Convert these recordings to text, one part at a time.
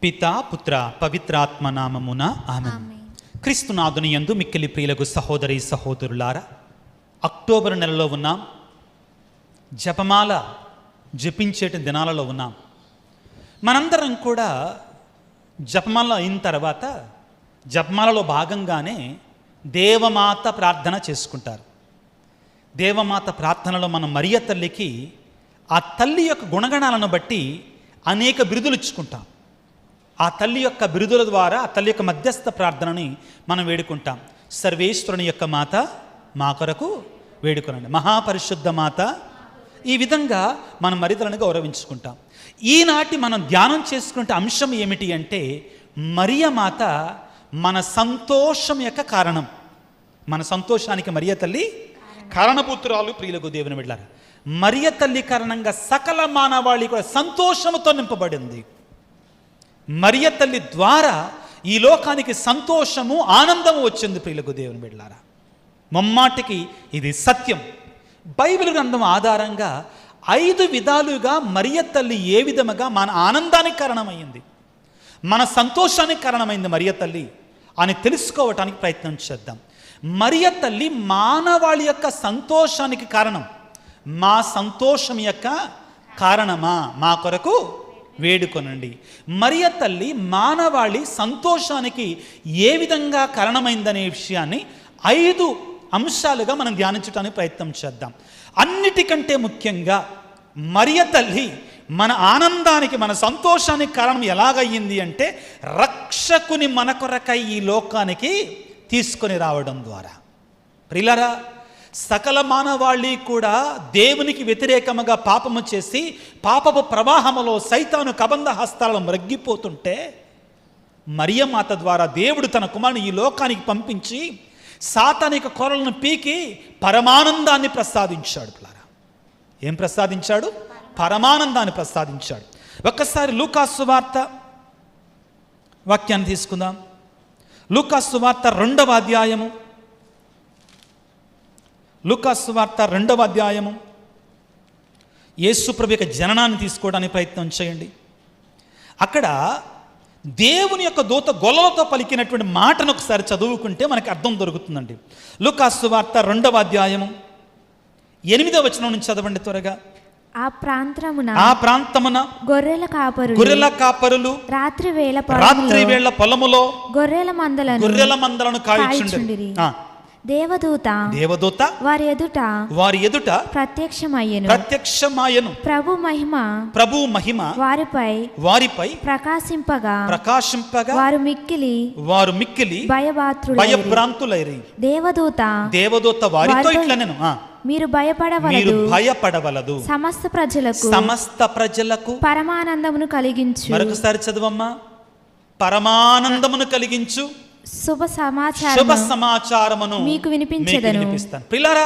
పితా పుత్ర పవిత్రాత్మ నామమున ఆమేన్. క్రీస్తునాథుని యందు మిక్కిలి ప్రియులకు సహోదరి సహోదరులారా, అక్టోబర్ నెలలో ఉన్నాం. జపమాల జపించేట దినాలలో ఉన్నాం. మనందరం కూడా జపమాల అయిన తర్వాత జపమాలలో భాగంగానే దేవమాత ప్రార్థన చేసుకుంటారు. దేవమాత ప్రార్థనలో మనం మరియ తల్లికి ఆ తల్లి యొక్క గుణగణాలను బట్టి అనేక బిరుదులు ఇచ్చుకుంటాం. ఆ తల్లి యొక్క బిరుదుల ద్వారా ఆ తల్లి యొక్క మధ్యస్థ ప్రార్థనని మనం వేడుకుంటాం. సర్వేశ్వరుని యొక్క మాత మా కొరకు వేడుకొనండి, మహాపరిశుద్ధ మాత. ఈ విధంగా మనం మరితలను గౌరవించుకుంటాం. ఈనాటి మనం ధ్యానం చేసుకునే అంశం ఏమిటి అంటే, మరియ మాత మన సంతోషం యొక్క కారణం. మన సంతోషానికి మరియ తల్లి కారణపుత్రాలు. ప్రియులకు దేవుని వెళ్ళారు. మరియ తల్లి కారణంగా సకల మానవాళి కూడా సంతోషంతో నింపబడింది. మరియ తల్లి ద్వారా ఈ లోకానికి సంతోషము ఆనందము వచ్చింది. ప్రియులకు దేవుని బిడ్డలారా, ముమ్మాటికి ఇది సత్యం. బైబిల్ గ్రంథం ఆధారంగా 5 విధాలుగా మరియ తల్లి ఏ విధముగా మన ఆనందానికి కారణమైంది, మన సంతోషానికి కారణమైంది మరియ తల్లి అని తెలుసుకోవటానికి ప్రయత్నం చేద్దాం. మరియ తల్లి మానవాళి యొక్క సంతోషానికి కారణం. మా సంతోషం యొక్క కారణమా మా కొరకు వేడుకొనండి. మరియ తల్లి మానవాళి సంతోషానికి ఏ విధంగా కారణమైందనే విషయాన్ని 5 అంశాలుగా మనం ధ్యానించడానికి ప్రయత్నం చేద్దాం. అన్నిటికంటే ముఖ్యంగా మరియ తల్లి మన ఆనందానికి మన సంతోషానికి కారణం ఎలాగయ్యింది అంటే, రక్షకుని మన కొరకై ఈ లోకానికి తీసుకొని రావడం ద్వారా. ప్రియులారా, సకల మానవాళి కూడా దేవునికి వ్యతిరేకముగా పాపము చేసి పాపపు ప్రవాహములో సైతాను కబంధ హస్తాలను మ్రగ్గిపోతుంటే, మరియమాత ద్వారా దేవుడు తన కుమారుని ఈ లోకానికి పంపించి సాతానిక కొరలను పీకి పరమానందాన్ని ప్రసాదించాడు. ఏం ప్రసాదించాడు? పరమానందాన్ని ప్రసాదించాడు. ఒక్కసారి లూకాసు వార్త వాక్యాన్ని తీసుకుందాం. లూకాసు వార్త 2వ అధ్యాయము. లూకాసు వార్త 2వ అధ్యాయము. యేసు ప్రభు యొక్క జననాన్ని తీసుకోవడానికి ప్రయత్నం చేయండి. అక్కడ దేవుని యొక్క దూత గొల్లలతో పలికినటువంటి మాటను ఒకసారి చదువుకుంటే మనకి అర్థం దొరుకుతుందండి. లూకాసు వార్త 2వ అధ్యాయము 8వ వచనం నుంచి చదవండి త్వరగా. ఆ ప్రాంతమున గొర్రెల కాపరులు రాత్రి వేళ పొలములో గొర్రెల మందలను కాయుచుండిరి. దేవదూత వారి ఎదుట ప్రత్యక్షమాయెను. ప్రభు మహిమ వారిపై ప్రకాశింపగా వారు మిక్కిలి భయభ్రాంతులైరి. దేవదూత వారితో ఇట్లనెను, మీరు భయపడవలదు, సమస్త ప్రజలకు పరమానందమును కలిగించు. మరొకసారి చదవమ్మా. పరమానందమును కలిగించు శుభ సమాచారమును మీకు వినిపిస్తాను. పిల్లరా,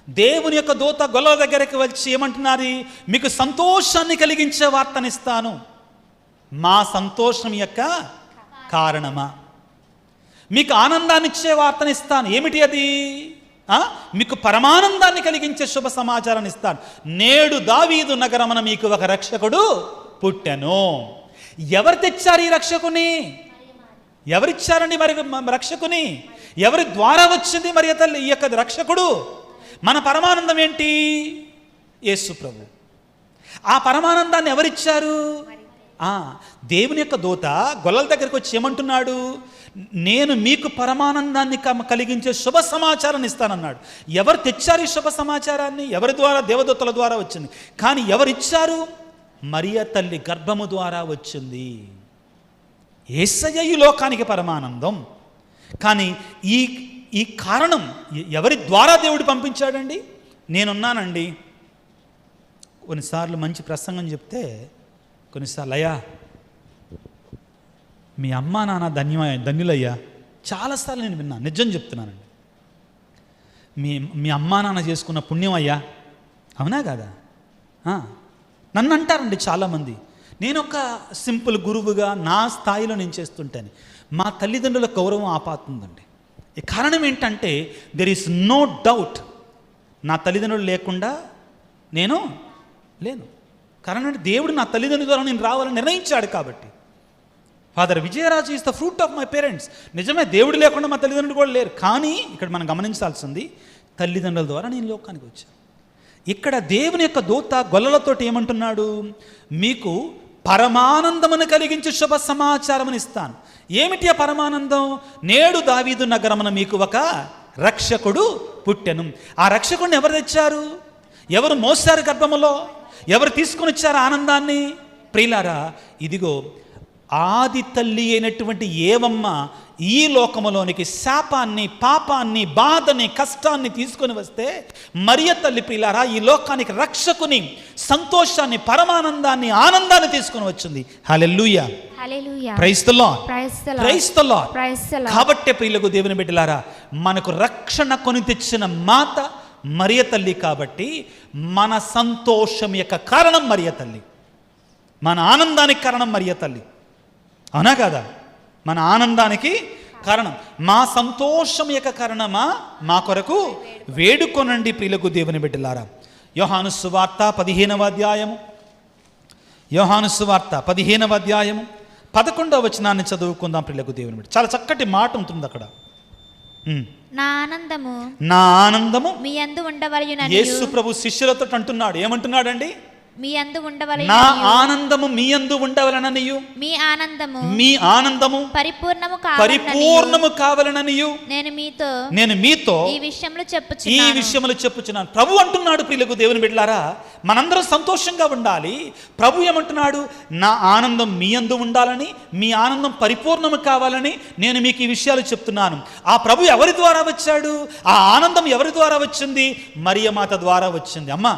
దేవుని యొక్క దూత గొల్ల దగ్గరికి వచ్చి ఏమంటున్నారు? మీకు సంతోషాన్ని కలిగించే వార్తనిస్తాను. మా సంతోషం యొక్క కారణమా? మీకు ఆనందాన్ని ఇచ్చే వార్తనిస్తాను. ఏమిటి అది? మీకు పరమానందాన్ని కలిగించే శుభ సమాచారాన్ని ఇస్తాను. నేడు దావీదు నగరమున మీకు ఒక రక్షకుడు పుట్టెను. ఎవరు తెచ్చారు ఈ రక్షకుని? ఎవరిచ్చారండి మరి రక్షకుని? ఎవరి ద్వారా వచ్చింది మరి తల్లి ఈ యొక్క రక్షకుడు? మన పరమానందం ఏంటి? యేసు ప్రభు. ఆ పరమానందాన్ని ఎవరిచ్చారు? దేవుని యొక్క దూత గొల్లల దగ్గరికి వచ్చి ఏమంటున్నాడు? నేను మీకు పరమానందాన్ని కలిగించే శుభ సమాచారాన్ని ఇస్తానన్నాడు. ఎవరు తెచ్చారు ఈ శుభ సమాచారాన్ని? ఎవరి ద్వారా? దేవదూతల ద్వారా వచ్చింది. కానీ ఎవరిచ్చారు? మరియ తల్లి గర్భము ద్వారా వచ్చింది. యేసయ్య ఈ లోకానికి పరమానందం. కానీ ఈ కారణం ఎవరి ద్వారా దేవుడు పంపించాడండి? నేనున్నానండి. కొన్నిసార్లు మంచి ప్రసంగం చెప్తే కొన్నిసార్లు, అయ్యా మీ అమ్మా నాన్న ధన్యులయ్యా. చాలాసార్లు నేను విన్నాను, నిజం చెప్తున్నానండి. మీ అమ్మా నాన్న చేసుకున్న పుణ్యం అయ్యా. అవునా కాదా? నన్ను అంటారండి చాలామంది. నేను ఒక సింపుల్ గురువుగా నా స్థాయిలో నేను చేస్తుంటాను. మా తల్లిదండ్రుల గౌరవం ఆపాతుందండి. ఈ కారణం ఏంటంటే, దెర్ ఈస్ నో డౌట్, నా తల్లిదండ్రులు లేకుండా నేను లేను. కారణం అంటే దేవుడు నా తల్లిదండ్రుల ద్వారా నేను రావాలని నిర్ణయించాడు. కాబట్టి father Vijayaraju is the fruit of my parents. నిజమే, దేవుడు లేకుండా మా తల్లిదండ్రులు కూడా లేరు. కానీ ఇక్కడ మనం గమనించాల్సింది, తల్లిదండ్రుల ద్వారా నేను లోకానికి వచ్చాను. ఇక్కడ దేవుని యొక్క దూత గొల్లలతోటి ఏమంటున్నాడు? మీకు పరమానందమును కలిగించే శుభ సమాచారమును ఇస్తాను. ఏమిటి ఆ పరమానందం? నేడు దావీదు నగరమున మీకు ఒక రక్షకుడు పుట్టెను. ఆ రక్షకుడిని ఎవరు తెచ్చారు? ఎవరు మోసారు గర్భములో? ఎవరు తీసుకొని వచ్చారు ఆనందాన్ని? ప్రియులారా, ఇదిగో ఆది తల్లి అయినటువంటి ఏవమ్మ ఈ లోకములోనికి శాపాన్ని, పాపాన్ని, బాధని, కష్టాన్ని తీసుకొని వస్తే, మరియ తల్లి ప్రియులారా ఈ లోకానికి రక్షకుని, సంతోషాన్ని, పరమానందాన్ని, ఆనందాన్ని తీసుకొని వచ్చింది. Hallelujah, praise the lord, praise the lord. కాబట్టి ప్రియులకు దేవుని బిడ్డలారా, మనకు రక్షణ కొని తెచ్చిన మాత మరియ తల్లి. కాబట్టి మన సంతోషం యొక్క కారణం మరియ తల్లి, మన ఆనందానికి కారణం మరియ తల్లి. అవునా కదా? మన ఆనందానికి కారణం, మా సంతోషం యొక్క కారణమా మా కొరకు వేడుకొనండి ప్రియులకు దేవుని బిడ్డలారా. యోహాను సువార్త 15వ అధ్యాయము, యోహాను సువార్త 15వ అధ్యాయము 11వ వచనాన్ని చదువుకుందాం ప్రియులకు దేవుని బిడ్డ. చాలా చక్కటి మాట ఉంటుంది అక్కడ. నా ఆనందము మీ యందు ఉండవలెనని యేసు ప్రభు శిష్యులతో అంటున్నాడు. ఏమంటున్నాడండి? మీ యందు ఉండవలెనని, నా ఆనందము మీ యందు ఉండవలెననియు, మీ ఆనందము పరిపూర్ణము కావాలననియు నేను మీతో ఈ విషయములు చెప్పుచున్నాను. ప్రభు అంటున్నాడు ప్రియులకు దేవుని బిడ్డలారా, మనందరం సంతోషంగా ఉండాలి. ప్రభు ఏమంటున్నాడు? నా ఆనందం మీ యందు ఉండాలని, మీ ఆనందం పరిపూర్ణము కావాలని నేను మీకు ఈ విషయాలు చెప్తున్నాను. ఆ ప్రభు ఎవరి ద్వారా వచ్చాడు? ఆ ఆనందం ఎవరి ద్వారా వచ్చింది? మరియమాత ద్వారా వచ్చింది. అమ్మా,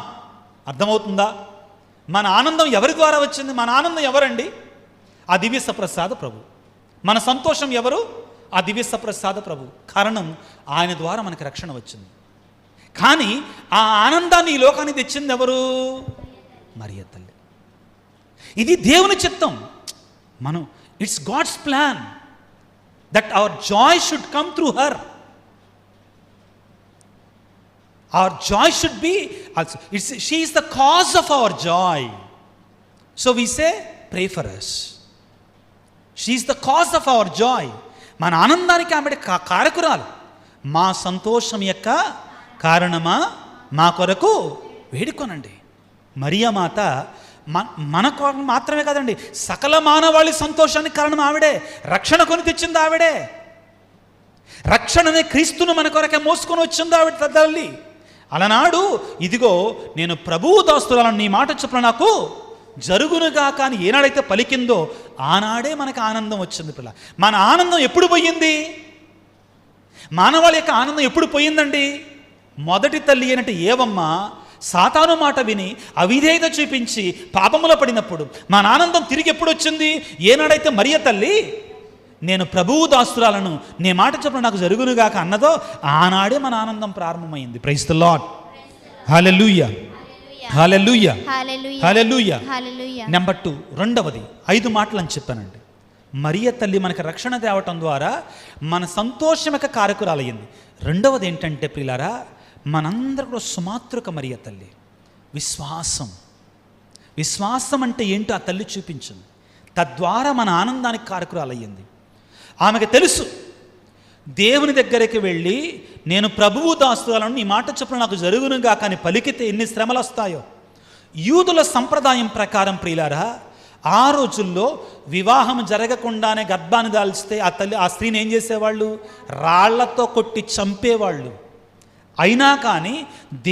అర్థమవుతుందా? మన ఆనందం ఎవరి ద్వారా వచ్చింది? మన ఆనందం ఎవరండి? ఆ దివ్య సప్రసాద ప్రభు. మన సంతోషం ఎవరు? ఆ దివ్య సప్రసాద ప్రభు. కారణం, ఆయన ద్వారా మనకి రక్షణ వచ్చింది. కానీ ఆ ఆనందాన్ని ఈ లోకానికి తెచ్చింది ఎవరు? మరియ తల్లి. ఇది దేవుని చిత్తం. మనం, it's God's plan that our joy should come through her. Our joy should be also, she is the cause of our joy. So we say, pray for us. She is the cause of our joy. మన ఆనందానికి ఆమె కారకురాలు. మా సంతోషం యొక్క కారణమా మా కొరకు వేడుకొనండి. మరియమాత మన కొరకు మాత్రమే కాదండి, సకల మానవాళి సంతోషానికి కారణం ఆవిడే. రక్షణ కొని తెచ్చింది ఆవిడే. రక్షణనే క్రీస్తును మన కొరకే మోసుకొని వచ్చింది ఆవిడ తల్లి. అలనాడు, ఇదిగో నేను ప్రభువు దాస్తురాలను, నీ మాట చొప్పున నాకు జరుగునుగా కానీ ఏనాడైతే పలికిందో ఆనాడే మనకు ఆనందం వచ్చింది. పిల్ల, మన ఆనందం ఎప్పుడు పోయింది? మానవాళి యొక్క ఆనందం ఎప్పుడు పోయిందండి? మొదటి తల్లి అయినట్టు ఏవమ్మ సాతాను మాట విని అవిధేయత చూపించి పాపములో పడినప్పుడు మన ఆనందం తిరిగి ఎప్పుడు వచ్చింది? ఏనాడైతే మరియ తల్లి నేను ప్రభువు దాస్తురాలను, నీ మాట చొప్పున నాకు జరుగునుగాక అన్నదో ఆనాడే మన ఆనందం ప్రారంభమైంది. Praise the Lord, hallelujah, hallelujah, hallelujah. Number 2, రెండవది 5 మాటలు అని చెప్పానండి. మరియ తల్లి మనకు రక్షణ తేవటం ద్వారా మన సంతోషం యొక్క కారకురాలయ్యింది. రెండవది ఏంటంటే ప్రియులారా, మనందరూ కూడా సుమాతృక మరియ తల్లి. విశ్వాసం. విశ్వాసం అంటే ఏంటో ఆ తల్లి చూపించింది. తద్వారా మన ఆనందానికి కారకురాలయ్యింది. ఆమెకు తెలుసు, దేవుని దగ్గరికి వెళ్ళి నేను ప్రభువు దాస్తురాలను, నీ మాట చొప్పున నాకు జరుగునుగా కానీ పలికితే ఎన్ని శ్రమలు వస్తాయో. యూదుల సంప్రదాయం ప్రకారం ప్రియులారా, ఆ రోజుల్లో వివాహం జరగకుండానే గర్భాన్ని దాల్చితే ఆ స్త్రీని ఏం చేసేవాళ్ళు? రాళ్లతో కొట్టి చంపేవాళ్ళు. అయినా కానీ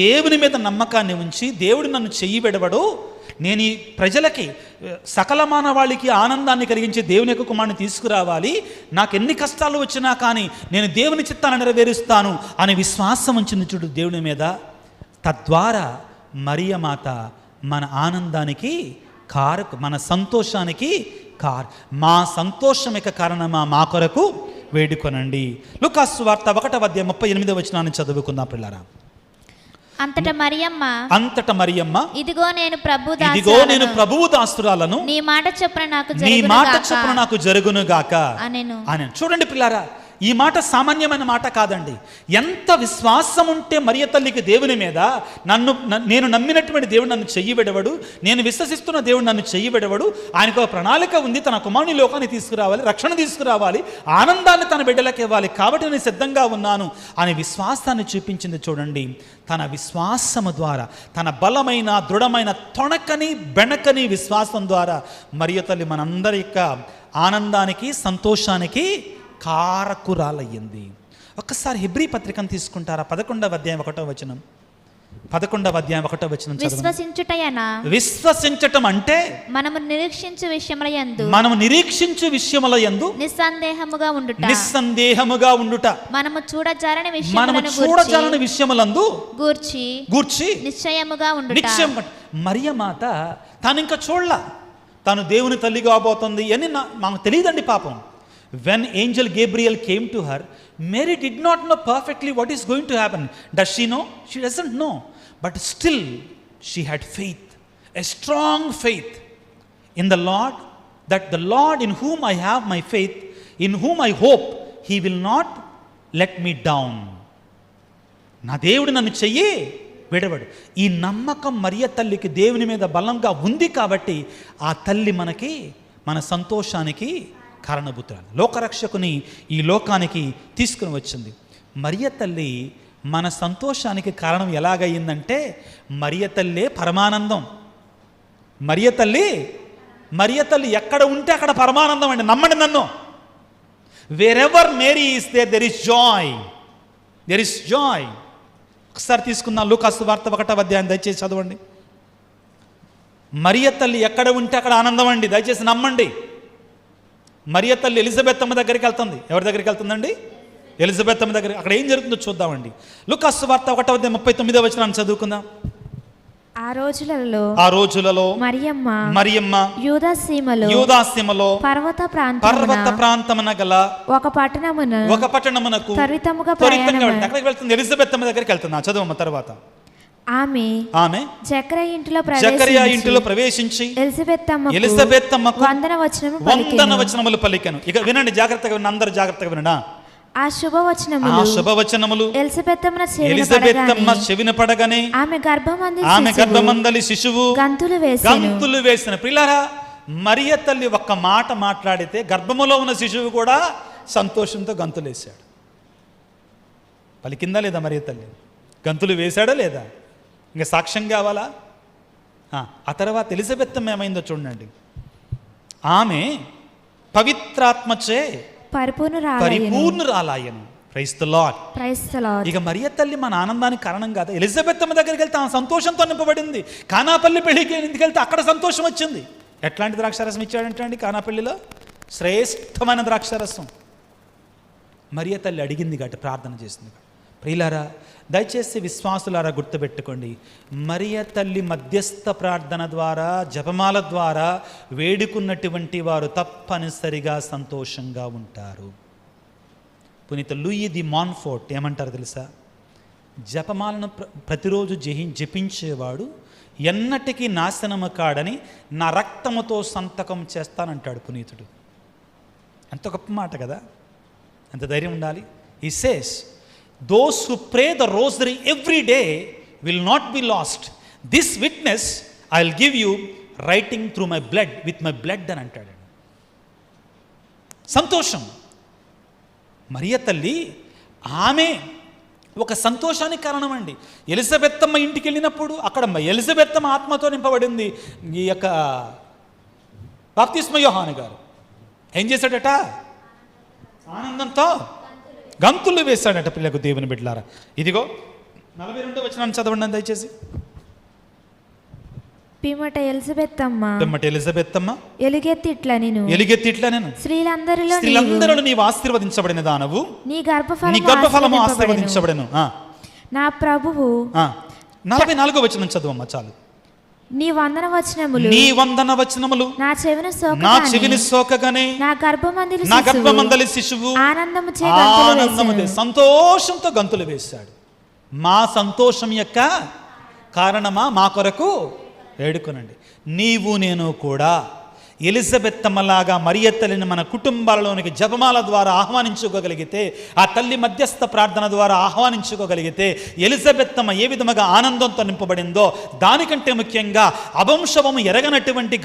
దేవుని మీద నమ్మకాన్ని ఉంచి, దేవుడు నన్ను చెయ్యి విడవడు, నేను ఈ ప్రజలకి, సకల మానవాళికి ఆనందాన్ని కలిగించే దేవుని యొక్క కుమారుని తీసుకురావాలి, నాకు ఎన్ని కష్టాలు వచ్చినా కానీ నేను దేవుని చిత్తాన్ని నెరవేరుస్తాను అనే విశ్వాసం ఉంచింది చూడు దేవుని మీద. తద్వారా మరియమాత మన ఆనందానికి మన సంతోషానికి మా సంతోషం యొక్క కారణమా మా కొరకు వేడుకొనండి. లూకాసు సువార్త 1వ అధ్యాయం 38వ వచనాన్ని చదువుకుందాం పిల్లరా. అంతట మరియమ్మ, ఇదిగో నేను ప్రభువు దాస్తురాలను, నీ మాట చొప్పున నాకు జరుగును గాక. చూడండి పిల్లారా, ఈ మాట సామాన్యమైన మాట కాదండి. ఎంత విశ్వాసం ఉంటే మరియ తల్లికి దేవుని మీద, నేను నమ్మినటువంటి దేవుడు నన్ను చెయ్యి విడవడు, నేను విశ్వసిస్తున్న దేవుడు నన్ను చెయ్యి విడవడు, ఆయనకు ఒక ప్రణాళిక ఉంది, తన కుమారుని లోకాన్ని తీసుకురావాలి, రక్షణ తీసుకురావాలి, ఆనందాన్ని తన బిడ్డలకు ఇవ్వాలి, కాబట్టి నేను సిద్ధంగా ఉన్నాను అనే విశ్వాసాన్ని చూపించింది. చూడండి, తన విశ్వాసము ద్వారా, తన బలమైన దృఢమైన తొణకని బెణకని విశ్వాసం ద్వారా మరియ తల్లి మనందరి యొక్క ఆనందానికి సంతోషానికి కారకురాలయ్యింది. ఒక్కసారి హెబ్రీ పత్రికను తీసుకుంటారా? 11వ అధ్యాయం 1వ వచనం. 11వ అధ్యాయం 1వ వచనం విశ్వసించటం అంటే మనము నిరీక్షించు విషయములయందు నిస్సందేహముగా ఉండుట, మనము చూడజాలని విషయములందు గూర్చి నిశ్చయముగా ఉండుట. మరియ మాత తాను ఇంకా చూడలా, తాను దేవుని తల్లి కాబోతుంది అని మాకు తెలియదండి పాపం. When angel Gabriel came to her, Mary did not know perfectly what is going to happen. Does she know? She doesn't know. But still, she had faith, a strong faith in the Lord, that the Lord in whom I have my faith, in whom I hope, He will not let me down. నా దేవుడు నన్ను చెయ్యి విడవడు. ఈ నమ్మకం మరియ తల్లికి దేవుని మీద బలంగా ఉంది కాబట్టి ఆ తల్లి మన సంతోషానికి కారణభూతురాలు, లోకరక్షకుని ఈ లోకానికి తీసుకుని వచ్చింది. మరియ తల్లి మన సంతోషానికి కారణం ఎలాగయ్యిందంటే, మరియ తల్లే పరమానందం. మరియ తల్లి ఎక్కడ ఉంటే అక్కడ పరమానందం అండి. నమ్మండి నన్ను. Wherever Mary is there, there is joy. ఒకసారి తీసుకుందాం లూకాసు వార్త 1వ అధ్యాయం, దయచేసి చదవండి. మరియ తల్లి ఎక్కడ ఉంటే అక్కడ ఆనందం అండి, దయచేసి నమ్మండి. మరియ తల్లి ఎలిజబెత్ అమ్మ దగ్గరికి వెళ్తుంది. ఎవరి దగ్గరికి వెళ్తుందండి? ఎలిజబెత్ అమ్మ దగ్గర. అక్కడ ఏం జరుగుతుందో చూద్దామండి. లూకాసు వార్త 1వ అధ్యాయం 39వ వచనాన్ని చదువుకుందాం. ఆ రోజులలో మరియమ్మ యూదాసీమలో పర్వత ప్రాంతమున గల ఒక పట్టణమునకు త్వరితముగా అక్కడికి వెళ్తుంది. ఎలిజబెత్ అమ్మ దగ్గరికి వెళ్తుంది. చదువమ్మ. తర్వాత ఆమె జకరియా ఇంటిలో ప్రవేశించి ఎలిజబెత్ అమ్మకు వందన వచనములు పలికెను. ఇక వినండి జాగ్రత్తగా, అందరూ జాగ్రత్తగా వినండి. ఆ శుభవచనములు ఎలిజబెత్ అమ్మ చెవిన పడగానే ఆమె గర్భమందలి శిశువు గంతులు వేసిన. ప్రియులారా, మరియ తల్లి ఒక్క మాట మాట్లాడితే గర్భములో ఉన్న శిశువు కూడా సంతోషంతో గంతులేశాడు. పలికిందా లేదా మరియ తల్లి? గంతులు వేశాడా లేదా? ఇంకా సాక్ష్యం కావాలా? ఆ తర్వాత ఎలిజబెత్ అమ్మ ఏమైందో చూడండి. ఆమె పవిత్రాత్మచే పరిపూర్ణురాలాయను. Praise the lord. ఇక మరియ తల్లి మన ఆనందానికి కారణం కాదా? ఎలిజబెత్ అమ్మ దగ్గరికి వెళ్తే ఆమె సంతోషంతో నింపబడింది. కానాపల్లి పెళ్లికి ఎందుకు వెళ్తే అక్కడ సంతోషం వచ్చింది. ఎట్లాంటి ద్రాక్షారసం ఇచ్చాడంటే అండి కానాపల్లిలో శ్రేష్టమైన ద్రాక్షారసం. మరియ తల్లి అడిగింది కాబట్టి, ప్రార్థన చేసింది. ప్రియులారా, దయచేసి విశ్వాసులారా గుర్తుపెట్టుకోండి, మరియ తల్లి మధ్యస్థ ప్రార్థన ద్వారా, జపమాల ద్వారా వేడుకున్నటువంటి వారు తప్పనిసరిగా సంతోషంగా ఉంటారు. పునీత లూయి ది మాన్ఫోర్ట్ ఏమంటారు తెలుసా? జపమాలను ప్రతిరోజు జపించేవాడు ఎన్నటికీ నాశనము కాడని నా రక్తముతో సంతకం చేస్తానంటాడు పునీతుడు. ఎంత గొప్ప మాట కదా! ఎంత ధైర్యం ఉండాలి. He says, those who pray the rosary every day will not be lost. This witness I will give you writing through my blood, with my blood అని అంటాడు. సంతోషం. మరియ తల్లి ఆమె ఒక సంతోషానికి కారణం అండి. ఎలిజబెత్ అమ్మ ఇంటికి వెళ్ళినప్పుడు అక్కడ ఎలిజబెత్ అమ్మ ఆత్మతో నింపబడింది. ఈ యొక్క బాప్తిస్మ యోహాను గారు ఏం చేశాడట? ఆనందంతో గంతులు వేశాడట. పిల్లకు దేవుని బిడ్డలారా, ఇదిగో 42వ వచనం చదవండి దయచేసి. పిమ్మట ఎలిజబెత్ అమ్మ ఎలుగెత్తి ఇట్లా నేను స్త్రీలందరిలో నీవు ఆశీర్వదించబడిన దానవు, నీ గర్భఫలము ఆశీర్వదించబడెను. నా ప్రభువు 44వ వచనం చదువమ్మ చాలు. నీ వందన వచనములు నా చెవిని సోకగానే నా గర్భమందలి శిశువు ఆనందము సంతోషంతో గంతులు వేశాడు. మా సంతోషం యొక్క కారణమా మా కొరకు వేడుకొనండి. నీవు నేను కూడా ఎలిజబెత్తమ్మలాగా మరియ తల్లిని మన కుటుంబాలలోనికి జపమాల ద్వారా ఆహ్వానించుకోగలిగితే, ఆ తల్లి మధ్యస్థ ప్రార్థన ద్వారా ఆహ్వానించుకోగలిగితే, ఎలిజబెత్తమ్మ ఏ విధముగా ఆనందంతో నింపబడిందో, దానికంటే ముఖ్యంగా అవంశవము ఎరగనటువంటి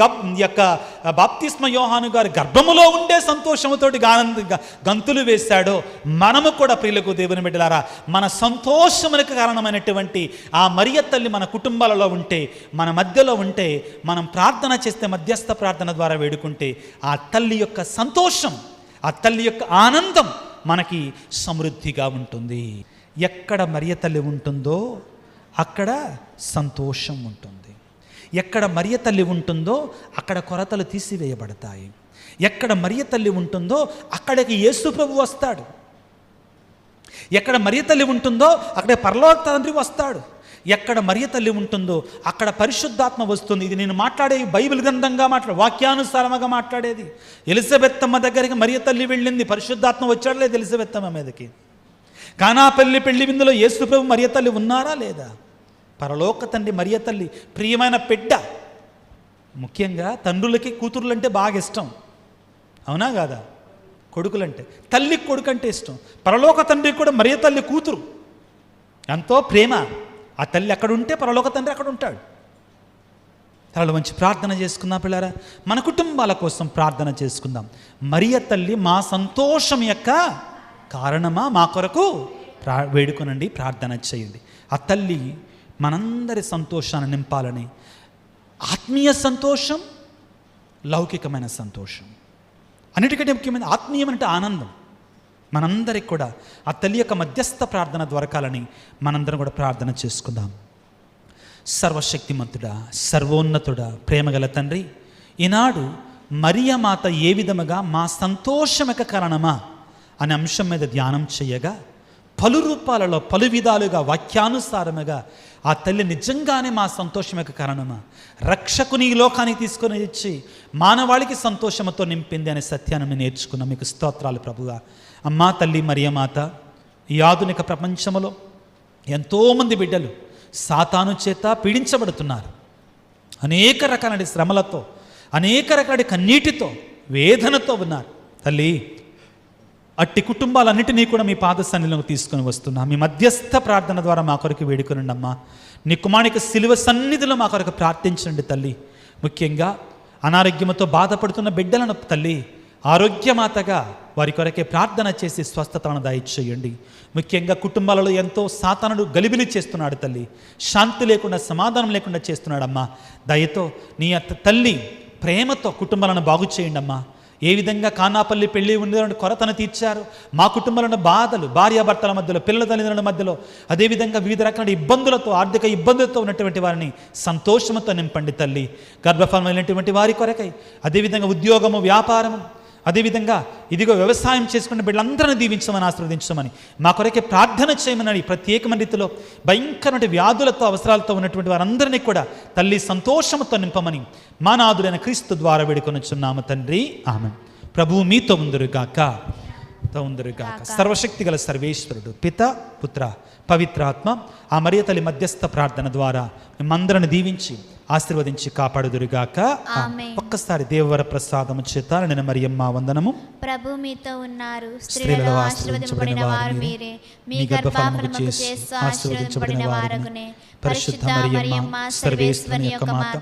యొక్క బాప్తిస్మ యోహాను గారి గర్భములో ఉండే సంతోషముతోటి గంతులు వేశాడో, మనము కూడా ప్రియులకు దేవుని బిడ్డలారా మన సంతోషములకు కారణమైనటువంటి ఆ మరియ తల్లి మన కుటుంబాలలో ఉంటే, మన మధ్యలో ఉంటే, మనం ప్రార్థన చేస్తే, మధ్యస్థ ప్రార్థన ద్వారా వేడుకుంటే, ఆ తల్లి యొక్క సంతోషం, ఆ తల్లి యొక్క ఆనందం మనకి సమృద్ధిగా ఉంటుంది. ఎక్కడ మరియ తల్లి ఉంటుందో అక్కడ సంతోషం ఉంటుంది. ఎక్కడ మరియ తల్లి ఉంటుందో అక్కడ కొరతలు తీసివేయబడతాయి. ఎక్కడ మరియ తల్లి ఉంటుందో అక్కడికి యేసు ప్రభు వస్తాడు. ఎక్కడ మరియ తల్లి ఉంటుందో అక్కడ పరలోక తండ్రి వస్తాడు. ఎక్కడ మరియ తల్లి ఉంటుందో అక్కడ పరిశుద్ధాత్మ వస్తుంది. ఇది నేను మాట్లాడే బైబిల్ గ్రంథంగా వాక్యానుసారంగా మాట్లాడేది. ఎలిజబెత్తమ్మ దగ్గరికి మరియ తల్లి వెళ్ళింది, పరిశుద్ధాత్మ వచ్చాడు లేదు ఎలిజబెత్తమ్మ మీదకి. కానాపల్లి పెళ్లి విందులో యేసు ప్రభు మరియ తల్లి ఉన్నారా లేదా? పరలోక తండ్రి మరియ తల్లి ప్రియమైన బిడ్డ. ముఖ్యంగా తండ్రులకి కూతుర్లంటే బాగా ఇష్టం, అవునా కాదా? కొడుకులంటే, తల్లికి కొడుకు అంటే ఇష్టం. పరలోక తండ్రికి కూడా మరియ తల్లి కూతురు, ఎంతో ప్రేమ. ఆ తల్లి అక్కడ ఉంటే పరలోక తండ్రి అక్కడ ఉంటాడు. తలలో మంచి ప్రార్థన చేసుకుందాం పిల్లారా. మన కుటుంబాల కోసం ప్రార్థన చేసుకుందాం. మరియ తల్లి మా సంతోషం యొక్క కారణమా, మా కొరకు వేడుకొనండి, ప్రార్థన చేయండి. ఆ తల్లి మనందరి సంతోషాన్ని నింపాలని. ఆత్మీయ సంతోషం, లౌకికమైన సంతోషం, అన్నిటికంటే ముఖ్యమైన ఆత్మీయం అంటే ఆనందం. మనందరికి కూడా ఆ తల్లి యొక్క మధ్యస్థ ప్రార్థన దొరకాలని మనందరం కూడా ప్రార్థన చేసుకుందాం. సర్వశక్తిమంతుడా, సర్వోన్నతుడా, ప్రేమగల తండ్రి, ఈనాడు మరియ మాత ఏ విధముగా మా సంతోషమక కారణమా అనే అంశం మీద ధ్యానం చేయగా, పలు రూపాలలో పలు విధాలుగా వాక్యానుసారముగా ఆ తల్లి నిజంగానే మా సంతోషమక కారణమా, రక్షకుని ఈ లోకానికి తీసుకొని ఇచ్చి మానవాళికి సంతోషంతో నింపింది అనే సత్యాన్ని మేము నేర్చుకున్నాం. మీకు స్తోత్రాలు ప్రభువా. అమ్మా తల్లి మరియమాత, ఈ ఆధునిక ప్రపంచంలో ఎంతోమంది బిడ్డలు సాతాను చేత పీడించబడుతున్నారు. అనేక రకాల శ్రమలతో, అనేక రకాల కన్నీటితో, వేదనతో ఉన్నారు. తల్లి, అట్టి కుటుంబాలన్నిటినీ కూడా మీ పాద సన్నిధిలోకి తీసుకొని వస్తున్నా. మీ మధ్యస్థ ప్రార్థన ద్వారా మా కొరకు వేడుకొనండి అమ్మా. నీ కుమారునికి సిలువ సన్నిధిలో మా కొరకు ప్రార్థించండి తల్లి. ముఖ్యంగా అనారోగ్యంతో బాధపడుతున్న బిడ్డలను తల్లి ఆరోగ్యమాతగా వారి కొరకే ప్రార్థన చేసి స్వస్థతను దయచేయండి. ముఖ్యంగా కుటుంబాలలో ఎంతో సాతానుడు గలిబిలి చేస్తున్నాడు తల్లి, శాంతి లేకుండా సమాధానం లేకుండా చేస్తున్నాడమ్మా. దయతో నీ తల్లి ప్రేమతో కుటుంబాలను బాగు చేయండి అమ్మా. ఏ విధంగా కానాపల్లి పెళ్లి ఉండేటువంటి కొరతను తీర్చారు, మా కుటుంబంలో బాధలు, భార్యాభర్తల మధ్యలో, పిల్లల తల్లిదండ్రుల మధ్యలో, అదేవిధంగా వివిధ రకాల ఇబ్బందులతో, ఆర్థిక ఇబ్బందులతో ఉన్నటువంటి వారిని సంతోషంతో నింపండి తల్లి. గర్భఫలమైనటువంటి వారి కొరకై, అదేవిధంగా ఉద్యోగము, వ్యాపారము, అదేవిధంగా ఇదిగో వ్యవసాయం చేసుకునే బిడ్డలందరినీ దీవించమని, ఆశీర్వదించమని మా కొరకే ప్రార్థన చేయమని, ప్రత్యేకమైన రీతిలో భయంకరమైన వ్యాధులతో, అవసరాలతో ఉన్నటువంటి వారందరినీ కూడా తల్లి సంతోషంతో నింపమని మా నాథుడైన క్రీస్తు ద్వారా వేడుకొనుచున్నాము తండ్రి. ఆమేన్. ప్రభువు మీతో ఉందురుగాక. సర్వశక్తి గల సర్వేశ్వరుడు పిత, పుత్ర, పవిత్రాత్మ ఆ మరియ తల్లి మధ్యస్థ ప్రార్థన ద్వారా మిమ్మందరిని దీవించి ఆశీర్వదించి కాపాడుదురుగాక. ఒక్కసారి దేవవర ప్రసాదము చేత నేను మరియమ్మ వందనము. ప్రభు మీతో ఉన్నారు, స్త్రీలలో ఆశీర్వదించబడిన వారు మీరే, మీ గర్భఫలము యేసు ఆశీర్వదించబడిన వారగునే. పరిశుద్ధ మరియమ్మ సర్వేశ్వరుని యొక్క మాత,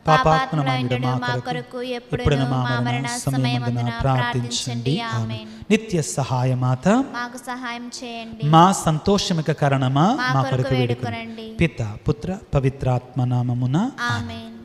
పాపాత్ములైన మా కొరకు ఎప్పుడును మా మరణ సమయమందున ప్రార్థించండి. ఆమేన్. నిత్య సహాయమాత మాకు సహాయం చేయండి. మా సంతోషమిక కారణమా మా కొరకు వేడుకొనండి. పిత, పుత్ర, పవిత్రాత్మ నామమున ఆమేన్.